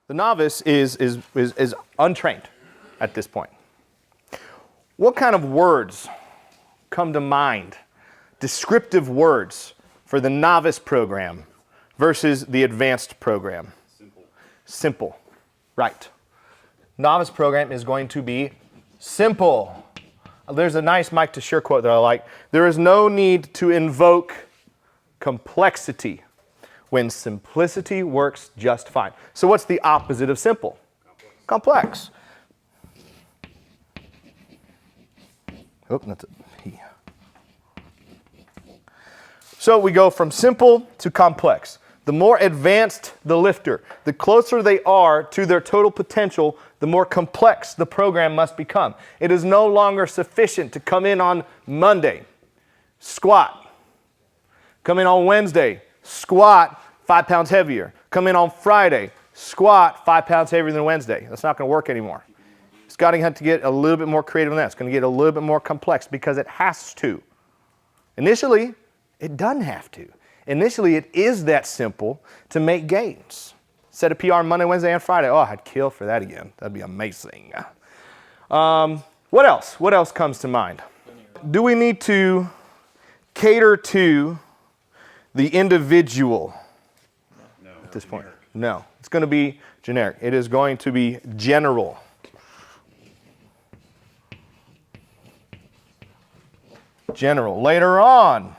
The novice is untrained at this point. What kind of words come to mind, descriptive words, for the novice program versus the advanced program? Simple. Simple, right. Novice program is going to be simple. There's a nice Mike Teixeira quote that I like. There is no need to invoke complexity when simplicity works just fine. So what's the opposite of simple? Complex. Oh, that's a P. So we go from simple to complex. The more advanced the lifter, the closer they are to their total potential, the more complex the program must become. It is no longer sufficient to come in on Monday, squat. Come in on Wednesday, squat 5 pounds heavier. Come in on Friday, squat 5 pounds heavier than Wednesday. That's not going to work anymore. It's got to get a little bit more creative than that. It's going to get a little bit more complex because it has to. Initially, it doesn't have to. Initially, it is that simple to make gains. Set a PR Monday, Wednesday, and Friday. Oh, I'd kill for that again. That'd be amazing. What else? What else comes to mind? Do we need to cater to the individual at this point? No. It's going to be generic. It is going to be general. General. Later on,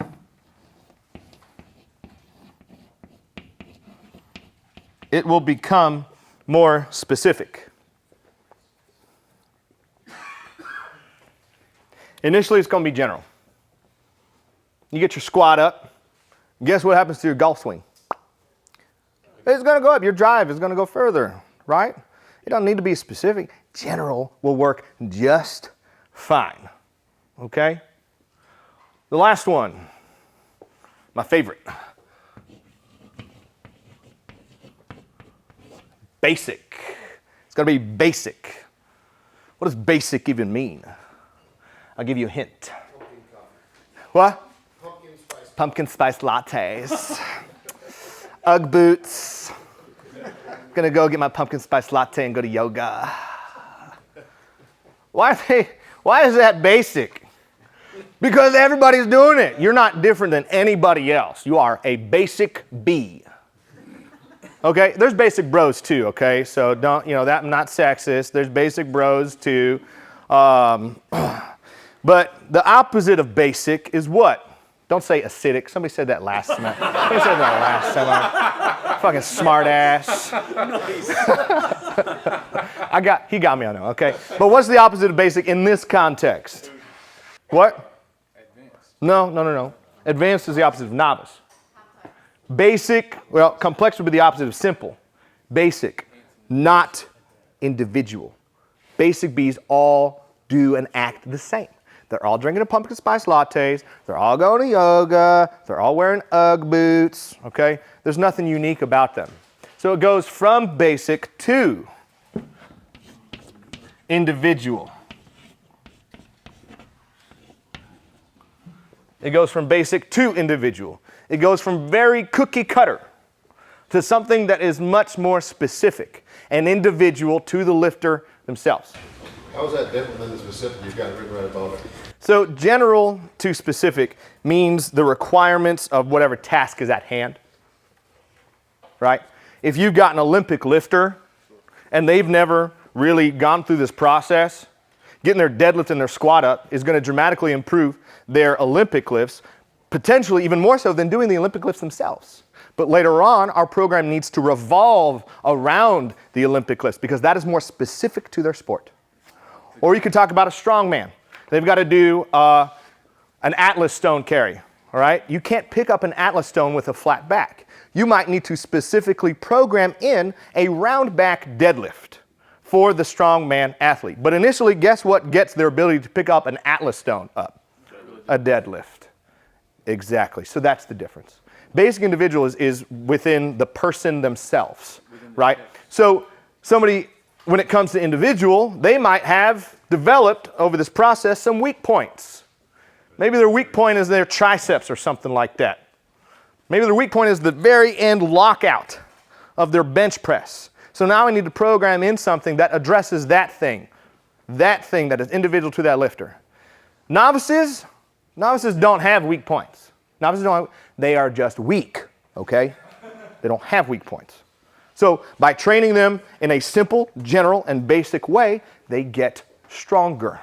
it will become more specific. Initially, it's going to be general. You get your squat up. Guess what happens to your golf swing? It's going to go up. Your drive is going to go further, right? It doesn't need to be specific. General will work just fine. Okay? The last one, my favorite. Basic. It's got to be basic. What does basic even mean? I'll give you a hint. What? Pumpkin spice lattes. Ugg boots. Gonna go get my pumpkin spice latte and go to yoga. Why is that basic? Because everybody's doing it. You're not different than anybody else. You are a basic B. Okay, there's basic bros too, okay? So don't, that I'm not sexist. There's basic bros too. But the opposite of basic is what? Don't say acidic. Somebody said that last summer. Somebody said that last summer. Fucking smart ass. Nice. He got me on that, okay? But what's the opposite of basic in this context? What? Advanced. No. Advanced is the opposite of novice. Basic, complex would be the opposite of simple. Basic, not individual. Basic Bs all do and act the same. They're all drinking a pumpkin spice lattes. They're all going to yoga. They're all wearing Ugg boots, okay? There's nothing unique about them. So it goes from basic to individual. It goes from basic to individual. It goes from very cookie cutter to something that is much more specific and individual to the lifter themselves. How is that different than the specific you've got written right above it? So general to specific means the requirements of whatever task is at hand, right? If you've got an Olympic lifter and they've never really gone through this process, getting their deadlift and their squat up is going to dramatically improve their Olympic lifts, potentially even more so than doing the Olympic lifts themselves. But later on, our program needs to revolve around the Olympic lifts because that is more specific to their sport. Or you could talk about a strongman. They've got to do an Atlas stone carry, all right? You can't pick up an Atlas stone with a flat back. You might need to specifically program in a round back deadlift for the strongman athlete. But initially, guess what gets their ability to pick up an Atlas stone up? A deadlift. Exactly. So that's the difference. Basic individual is within the person themselves, right? So somebody, when it comes to individual, they might have developed over this process some weak points. Maybe their weak point is their triceps or something like that. Maybe their weak point is the very end lockout of their bench press. So now I need to program in something that addresses that thing that is individual to that lifter. Novices don't have weak points. They are just weak, okay? They don't have weak points. So by training them in a simple, general, and basic way, they get stronger.